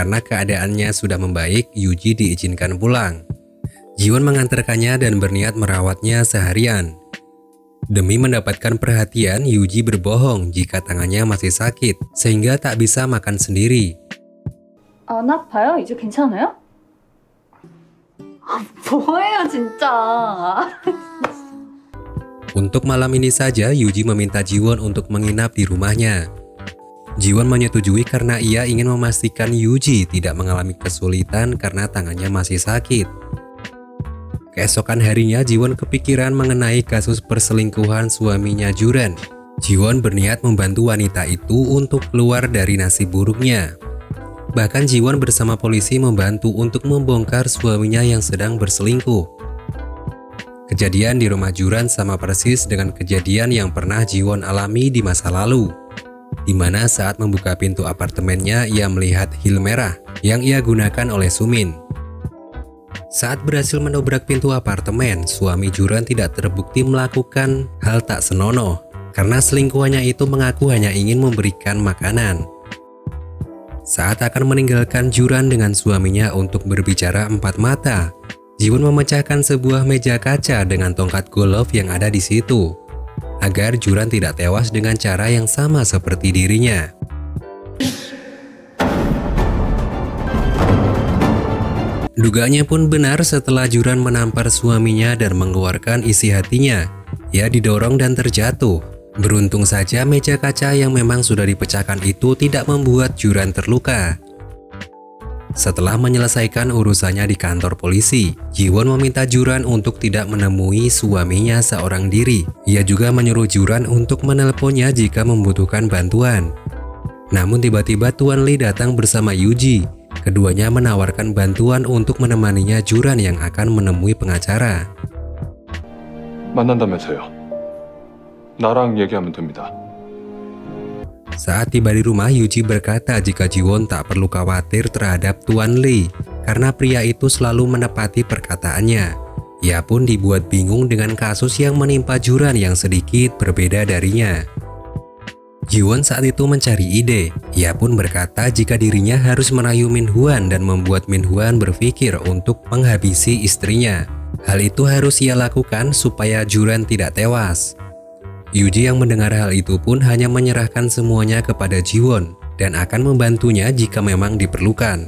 Karena keadaannya sudah membaik, Yuji diizinkan pulang. Jiwon mengantarkannya dan berniat merawatnya seharian. Demi mendapatkan perhatian, Yuji berbohong jika tangannya masih sakit, sehingga tak bisa makan sendiri. 안 아파요? 이제 괜찮아요? 뭐예요 진짜. Untuk malam ini saja, Yuji meminta Jiwon untuk menginap di rumahnya. Jiwon menyetujui karena ia ingin memastikan Yuji tidak mengalami kesulitan karena tangannya masih sakit. Keesokan harinya, Jiwon kepikiran mengenai kasus perselingkuhan suaminya Juran. Jiwon berniat membantu wanita itu untuk keluar dari nasib buruknya. Bahkan Jiwon bersama polisi membantu untuk membongkar suaminya yang sedang berselingkuh. Kejadian di rumah Juran sama persis dengan kejadian yang pernah Jiwon alami di masa lalu, di mana saat membuka pintu apartemennya ia melihat hil merah yang ia gunakan oleh Sumin. Saat berhasil mendobrak pintu apartemen, suami Juran tidak terbukti melakukan hal tak senonoh karena selingkuhannya itu mengaku hanya ingin memberikan makanan. Saat akan meninggalkan Juran dengan suaminya untuk berbicara empat mata, Jiwon memecahkan sebuah meja kaca dengan tongkat golf yang ada di situ, agar Juran tidak tewas dengan cara yang sama seperti dirinya. Dugaannya pun benar setelah Juran menampar suaminya dan mengeluarkan isi hatinya. Ia didorong dan terjatuh. Beruntung saja meja kaca yang memang sudah dipecahkan itu tidak membuat Juran terluka. Setelah menyelesaikan urusannya di kantor polisi, Jiwon meminta Juran untuk tidak menemui suaminya seorang diri. Ia juga menyuruh Juran untuk menelponnya jika membutuhkan bantuan. Namun tiba-tiba Tuan Lee datang bersama Yuji. Keduanya menawarkan bantuan untuk menemaninya Juran yang akan menemui pengacara. 만난다면서요. 나랑 얘기하면 됩니다. Saat tiba di rumah, Yuji berkata jika Jiwon tak perlu khawatir terhadap Tuan Lee karena pria itu selalu menepati perkataannya. Ia pun dibuat bingung dengan kasus yang menimpa Juran yang sedikit berbeda darinya. Jiwon saat itu mencari ide. Ia pun berkata jika dirinya harus merayu Min Hwan dan membuat Min Hwan berpikir untuk menghabisi istrinya. Hal itu harus ia lakukan supaya Juran tidak tewas. Yuji yang mendengar hal itu pun hanya menyerahkan semuanya kepada Jiwon dan akan membantunya jika memang diperlukan.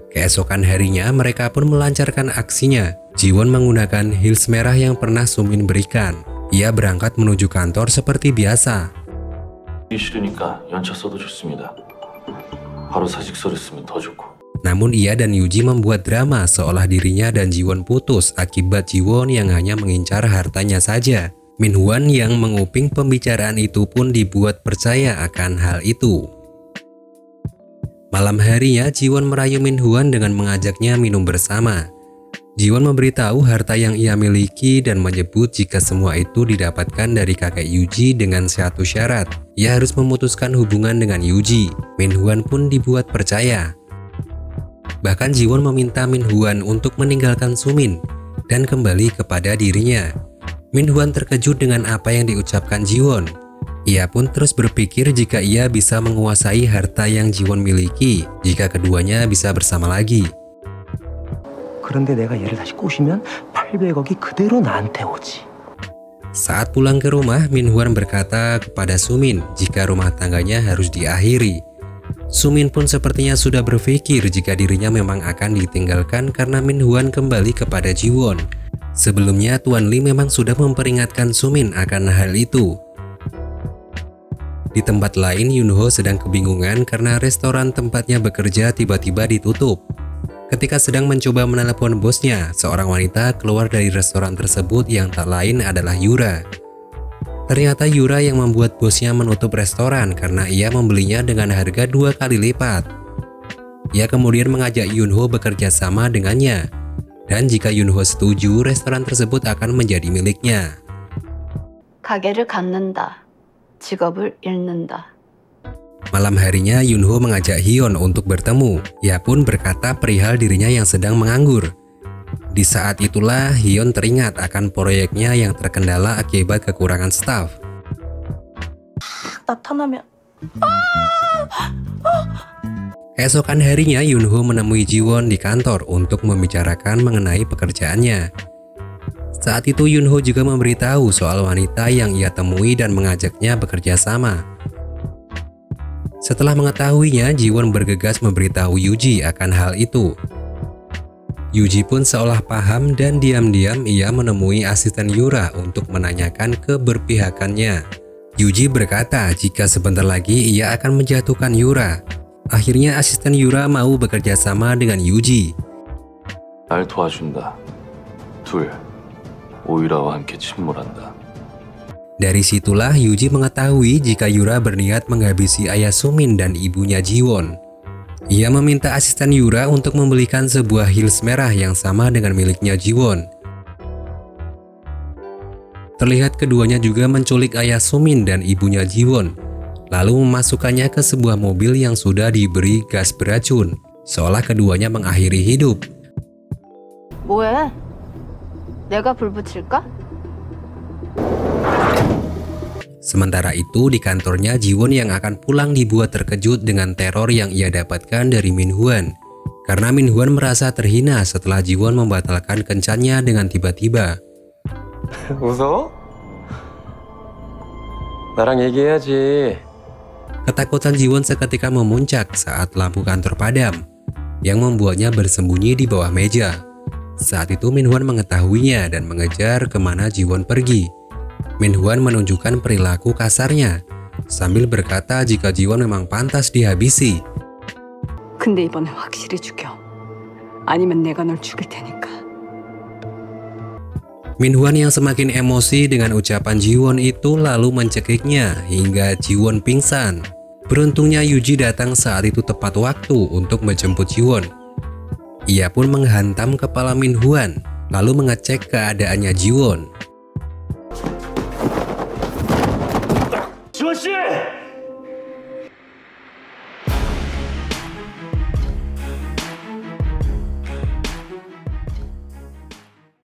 Keesokan harinya mereka pun melancarkan aksinya. Jiwon menggunakan heels merah yang pernah Sumin berikan. Ia berangkat menuju kantor seperti biasa. Namun ia dan Yuji membuat drama seolah dirinya dan Jiwon putus akibat Jiwon yang hanya mengincar hartanya saja. Min Hwan yang menguping pembicaraan itu pun dibuat percaya akan hal itu. Malam harinya, Jiwon merayu Min Hwan dengan mengajaknya minum bersama. Jiwon memberitahu harta yang ia miliki dan menyebut jika semua itu didapatkan dari kakek Yuji dengan satu syarat. Ia harus memutuskan hubungan dengan Yuji. Min Hwan pun dibuat percaya. Bahkan Jiwon meminta Min Hwan untuk meninggalkan Sumin dan kembali kepada dirinya. Min Hwan terkejut dengan apa yang diucapkan Jiwon. Ia pun terus berpikir jika ia bisa menguasai harta yang Jiwon miliki jika keduanya bisa bersama lagi. Saat pulang ke rumah, Min Hwan berkata kepada Sumin jika rumah tangganya harus diakhiri. Sumin pun sepertinya sudah berpikir jika dirinya memang akan ditinggalkan karena Min Hwan kembali kepada Jiwon. Sebelumnya Tuan Lee memang sudah memperingatkan Sumin akan hal itu. Di tempat lain, Yunho sedang kebingungan karena restoran tempatnya bekerja tiba-tiba ditutup. Ketika sedang mencoba menelepon bosnya, seorang wanita keluar dari restoran tersebut yang tak lain adalah Yura. Ternyata Yura yang membuat bosnya menutup restoran karena ia membelinya dengan harga 2 kali lipat. Ia kemudian mengajak Yunho bekerja sama dengannya. Dan jika Yunho setuju, restoran tersebut akan menjadi miliknya. 가게를 갖는다. 직업을 잃는다. Malam harinya, Yunho mengajak Hyun untuk bertemu. Ia pun berkata perihal dirinya yang sedang menganggur. Di saat itulah Hyun teringat akan proyeknya yang terkendala akibat kekurangan staf. Keesokan harinya Yunho menemui Jiwon di kantor untuk membicarakan mengenai pekerjaannya. Saat itu Yunho juga memberitahu soal wanita yang ia temui dan mengajaknya bekerja sama. Setelah mengetahuinya, Jiwon bergegas memberitahu Yuji akan hal itu. Yuji pun seolah paham dan diam-diam ia menemui asisten Yura untuk menanyakan keberpihakannya. Yuji berkata jika sebentar lagi ia akan menjatuhkan Yura. Akhirnya asisten Yura mau bekerja sama dengan Yuji. 날 도와준다. 둘, 오유라와 함께 침몰한다. Dari situlah Yuji mengetahui jika Yura berniat menghabisi ayah Sumin dan ibunya Jiwon. Ia meminta asisten Yura untuk membelikan sebuah heels merah yang sama dengan miliknya Jiwon. Terlihat keduanya juga menculik ayah Sumin dan ibunya Jiwon, lalu memasukkannya ke sebuah mobil yang sudah diberi gas beracun, seolah keduanya mengakhiri hidup. 뭐해? 내가 불 붙일까? Sementara itu di kantornya Jiwon yang akan pulang dibuat terkejut dengan teror yang ia dapatkan dari Minhwan. Karena Minhwan merasa terhina setelah Jiwon membatalkan kencannya dengan tiba-tiba. 웃어? 나랑 얘기해야지. Ketakutan Jiwon seketika memuncak saat lampu kantor padam, yang membuatnya bersembunyi di bawah meja. Saat itu Minhwan mengetahuinya dan mengejar kemana Jiwon pergi. Minhwan menunjukkan perilaku kasarnya, sambil berkata jika Jiwon memang pantas dihabisi. 근데 이번에 확실히 죽여. 아니면 내가 널 죽일 테니까. Minhwan yang semakin emosi dengan ucapan Jiwon itu lalu mencekiknya hingga Jiwon pingsan. Beruntungnya Yuji datang saat itu tepat waktu untuk menjemput Jiwon. Ia pun menghantam kepala Minhwan, lalu mengecek keadaannya Jiwon.